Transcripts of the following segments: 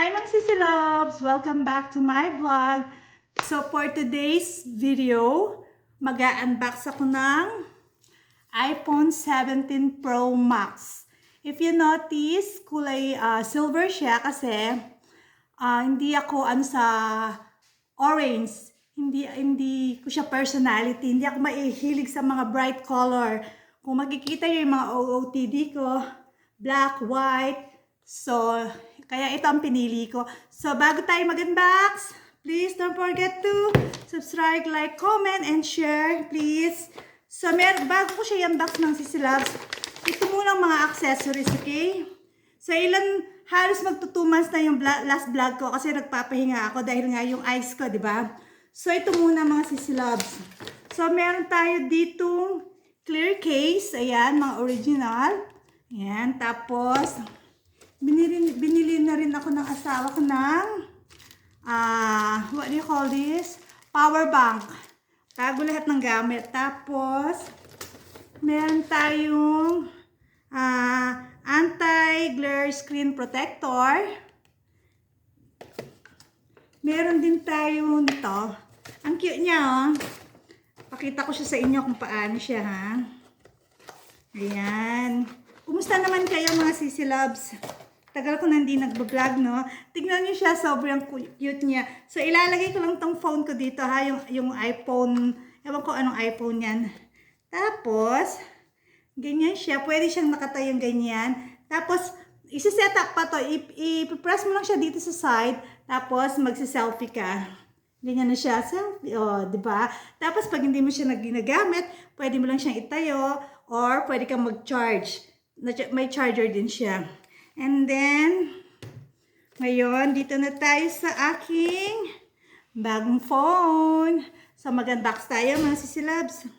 Hi mga sisi loves! Welcome back to my vlog. So for today's video, mag-unbox ako ng iPhone 17 Pro Max. If you notice, kulay silver siya kasi hindi ako sa orange. Hindi ko siya personality. Hindi ako mahilig sa mga bright color. Kung makikita yung mga OOTD ko, black, white. So, kaya ito ang pinili ko. So, bago tayo mag-unbox, please don't forget to subscribe, like, comment, and share, please. So, bago ko siya i-unbox ng Sisi Loves, ito muna ang mga accessories, okay? So, halos magto 2 months na yung last vlog ko kasi nagpapahinga ako dahil nga yung eyes ko, di ba? So, ito muna mga Sisi Loves. So, meron tayo ditong clear case. Ayan, mga original. Ayan, tapos binili na rin ako ng asawa ko ng what do you call this? Power bank. Bago lahat ng gamit. Tapos meron tayong anti-glare screen protector. Meron din tayo nito. Ang cute niya, oh. Pakita ko siya sa inyo kung paano siya, ha. Ayan. Kumusta naman kayo mga Sisi Loves? Tagal ko na hindi nagbablog, no? Tignan niyo siya, sobrang cute niya. So, ilalagay ko lang tong phone ko dito, ha? Yung iPhone, ewan ko anong iPhone yan. Tapos, ganyan siya. Pwede siyang nakatayong ganyan. Tapos, isi-set up pa to. I-press mo lang siya dito sa side. Tapos, magsi-selfie ka. Ganyan na siya. Selfie. O, diba? Tapos, pag hindi mo siya ginagamit, pwede mo lang siyang itayo. Or, pwede kang mag-charge. May charger din siya. And then, ngayon, dito na tayo sa aking bagong phone. So, mag-unbox tayo mga Sisi Loves.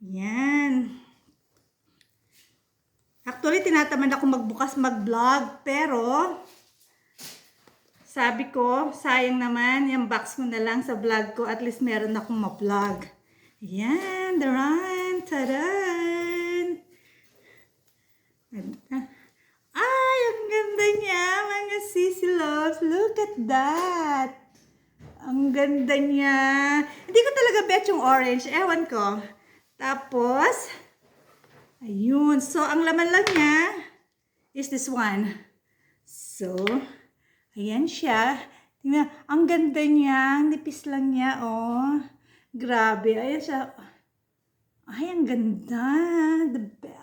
Yan. Actually, tinatamad ako magbukas mag-vlog. Pero, sabi ko, sayang naman, yung box ko na lang sa vlog ko. At least meron akong ma-vlog. Yan, daran, taran. Ay, ang ganda niya, mga Sisi Loves. Look at that. Ang ganda niya. Hindi ko talaga bet yung orange. Ewan ko. Tapos, ayun. So, ang laman lang niya is this one. So, ayan siya. Tingnan, ang ganda niya. Ang nipis lang niya, oh. Grabe. Ayan siya. Ay, ang ganda.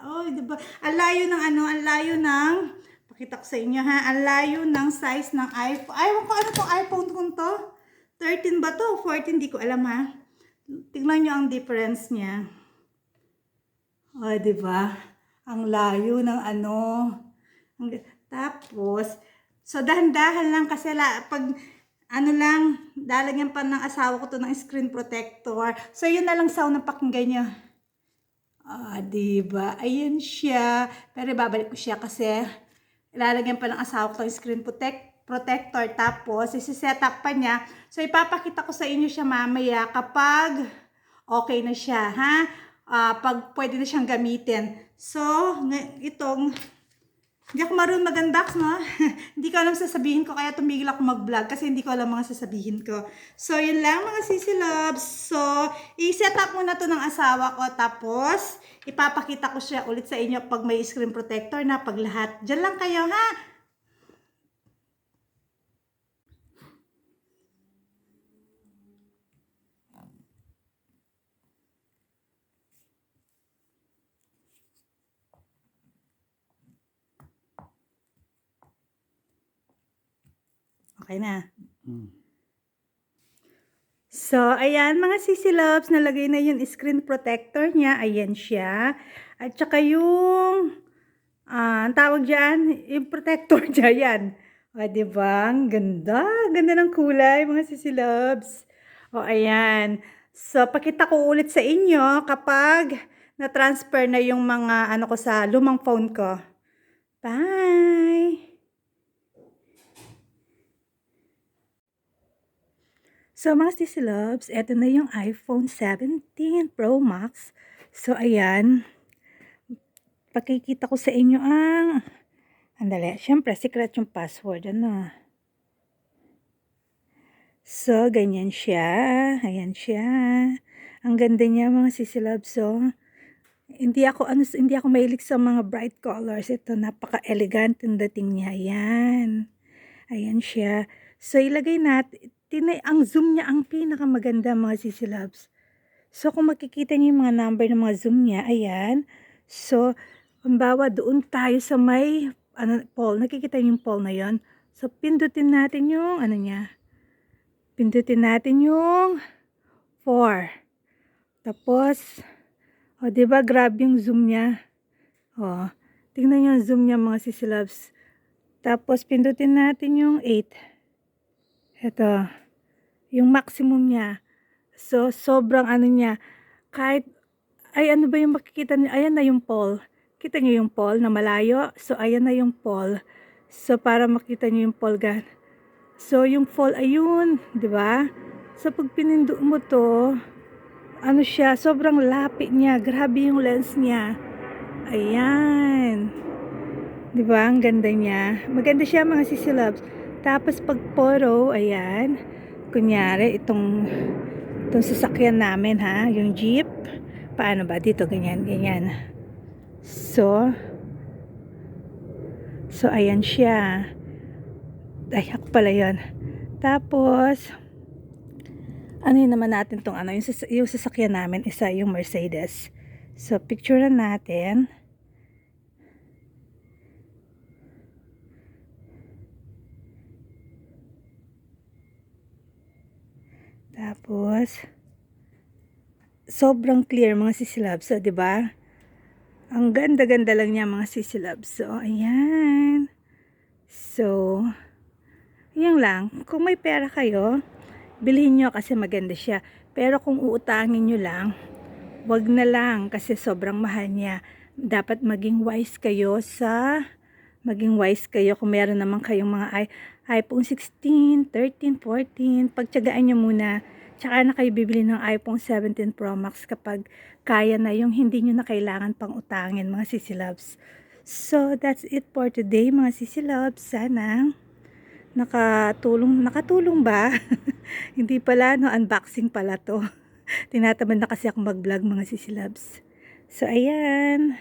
Oh, diba? Ang layo ng ang layo ng, pakita ko sa inyo ha, ang layo ng size ng iPhone. Ay, ano tong iPhone ko to? 13 ba to? 14, di ko alam ha. Tingnan nyo ang difference niya. Oh, diba? Ang layo ng Tapos, so dahan-dahan lang kasi pag lalagyan pa ng asawa ko to ng screen protector. So, yun na lang sound ng pakinggan nyo. Diba? Ayan siya. Pero babalik ko siya kasi ilalagyan pa ng asawa ko ng screen protector. Tapos, isi-set up pa niya. So, ipapakita ko sa inyo siya mamaya kapag okay na siya, ha? Pag pwede na siyang gamitin. So, hindi ako marunong mag-unbox, no? Hindi ko alam sasabihin ko, kaya tumigil ako mag-vlog kasi hindi ko alam mga sasabihin ko. So, yun lang mga Sisi Loves. So, i-set up muna to ng asawa ko. Tapos, ipapakita ko siya ulit sa inyo pag may screen protector na, pag lahat. Diyan lang kayo, ha? Okay na. So, ayan mga Sisi Loves, nalagay na yung screen protector niya. Ayan siya. At saka yung, ang tawag dyan, yung protector niya, yan. O, diba? Ang ganda. Ganda ng kulay, mga Sisi Loves. O, ayan. So, pakita ko ulit sa inyo kapag na-transfer na yung mga ko sa lumang phone ko. Bye! So, mga Sisi Loves, eto na yung iPhone 17 Pro Max. So, ayan. Pakikita ko sa inyo andali. Siyempre, secret yung password. So, ganyan siya. Ayan siya. Ang ganda niya mga sisi loves. So, hindi ako mahilig sa mga bright colors. Ito, napaka-elegant ang dating niya. Ayan. Ayan siya. So, ilagay natin. Ang zoom niya ang pinakamaganda mga sisi loves. So, kung makikita niyo yung mga number ng mga zoom niya, ayan. So, pambawa doon tayo sa may pole. Nakikita niyo yung pole na yon. So, pindutin natin yung niya. Pindutin natin yung 4. Tapos, o, diba, grabe yung zoom niya. O, tingnan niyo yung zoom niya mga sisi loves. Tapos, pindutin natin yung 8. Ito, yung maximum niya. So, sobrang niya. Kahit, ano ba yung makikita niyo? Ayan na yung pole. Kita niyo yung pole na malayo? So, ayan na yung pole. So, para makita niyo yung pole gan. So, yung pole, ayun. Diba? So, pag pinindo mo to, siya, sobrang lapit niya. Grabe yung lens niya. Ayan. Diba? Ang ganda niya. Maganda siya mga sisi loves. Tapos, pag photo, ayan. Kunyari, itong sasakyan namin, ha? Yung jeep. Paano ba? Dito, ganyan, ganyan. So, ayan siya. Ay, ako pala yun. Tapos, yun naman natin tong yung sasakyan namin, isa yung Mercedes. So, picturean natin. Tapos, sobrang clear mga sisi loves. So, diba? Ang ganda-ganda lang niya mga sisi loves. So, ayan. So, yun lang. Kung may pera kayo, bilhin nyo kasi maganda siya. Pero kung uutangin nyo lang, wag na lang kasi sobrang mahal niya. Dapat maging wise kayo kung meron naman kayong mga iPhone 16, 13, 14. Pagtiyagaan nyo muna. Tsaka na kayo bibili ng iPhone 17 Pro Max kapag kaya na yung hindi nyo na kailangan pang utangin mga sisi loves. So, that's it for today mga sisi loves. Sana nakatulong ba? Hindi pala, unboxing pala to. Tinatamad na kasi ako mag-vlog mga sisi loves. So, ayan.